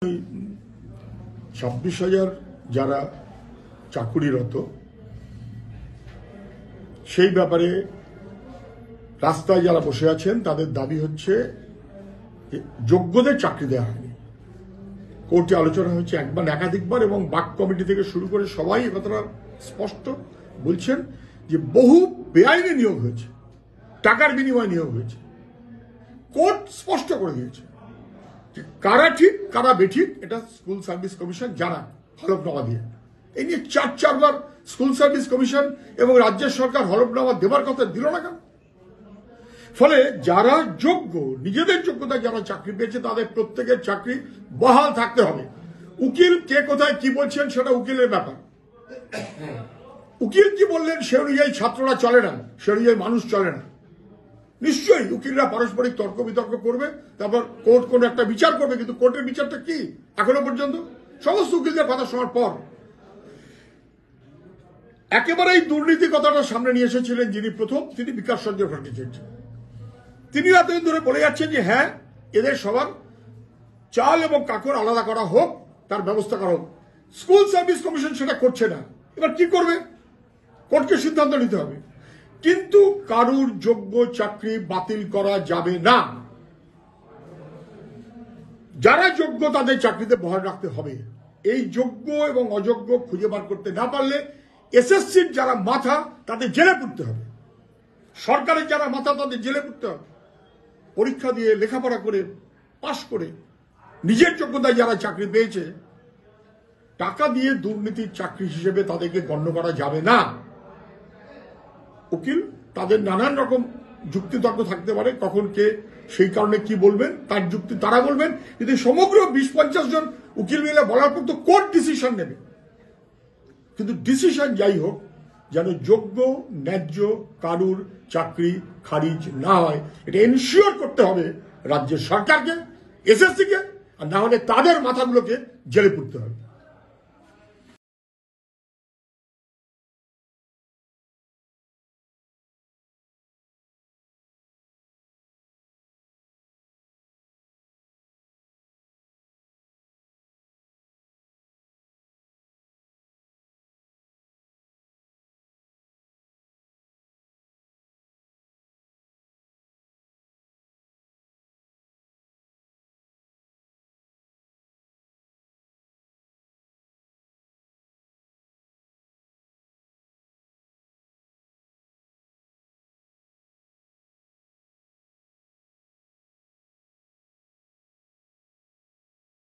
26,000 যারা চাকুরিরত সেই ব্যাপারে রাস্তায় যারা বসে আছেন তাদের দাবি হচ্ছে যোগ্যদের চাকরি দেওয়া হয়নি। কোর্টে আলোচনা হয়েছে একবার একাধিকবার এবং বাক কমিটি থেকে শুরু করে সবাই এই কথাটা স্পষ্ট বলছেন যে বহু বেআইনি নিয়োগ হয়েছে, টাকার বিনিময়ে নিয়োগ হয়েছে। কোর্ট স্পষ্ট করে দিয়েছে কারা ঠিক কারা বেঠিক এটা স্কুল সার্ভিস কমিশন জানা হলফনামা দিয়ে। এই নিয়ে চারবার স্কুল সার্ভিস কমিশন এবং রাজ্য সরকার হলফনামা দেবার কথা দিল না কেন? ফলে যারা যোগ্য, নিজেদের যোগ্যতায় যারা চাকরি পেয়েছে তাদের প্রত্যেকের চাকরি বহাল থাকতে হবে। উকিল কে কোথায় কি বলছেন সেটা উকিলের ব্যাপার। উকিল কি বললেন সে অনুযায়ী ছাত্ররা চলে না, সে অনুযায়ী মানুষ চলে না। নিশ্চয়ই উকিলরা পারস্পরিক তর্ক বিতর্ক করবে, তারপর কোর্ট কোন একটা বিচার করবে, কিন্তু কোর্টের বিচারটা কি এখনো পর্যন্ত সমস্ত উকিলদের কথা শোনার পর একেবারে এই দুর্নীতি কথাটা সামনে নিয়ে এসেছিলেন যিনি প্রথম, তিনি বিকাশ রঞ্জন ভট্টাচার্য। তিনি এতদিন ধরে বলে যাচ্ছেন যে হ্যাঁ এদের সবার চাল এবং কাকড় আলাদা করা হোক, তার ব্যবস্থা করা হোক। স্কুল সার্ভিস কমিশন সেটা করছে না। এবার কি করবে? কোর্টকে সিদ্ধান্ত নিতে হবে। কিন্তু কারুর যোগ্য চাকরি বাতিল করা যাবে না। যারা যোগ্য তাদের চাকরিতে বহাল রাখতে হবে। এই যোগ্য এবং অযোগ্য খুঁজে বার করতে না পারলে এসএসসির যারা মাথা তাদের জেলে পুরতে হবে, সরকারের যারা মাথা তাদের জেলে পুরতে হবে। পরীক্ষা দিয়ে লেখাপড়া করে পাশ করে নিজের যোগ্যতায় যারা চাকরি পেয়েছে টাকা দিয়ে দুর্নীতির চাকরি হিসেবে তাদেরকে গণ্য করা যাবে না। উকিল তাদের নানান রকম যুক্তিতর্ক থাকতে পারে, কখন কে সেই কারণে কি বলবেন তার যুক্তি তারা বলবেন, কিন্তু সমগ্র 20-50 জন উকিল মিলে বলার পর তো কোর্ট ডিসিশন নেবে। কিন্তু ডিসিশন যাই হোক যেন যোগ্য ন্যায্য কারুর চাকরি খারিজ না হয়, এটা এনশিওর করতে হবে রাজ্যের সরকারকে, এসএসসিকে, আর না হলে তাদের মাথাগুলোকে জেলে পুরতে হবে।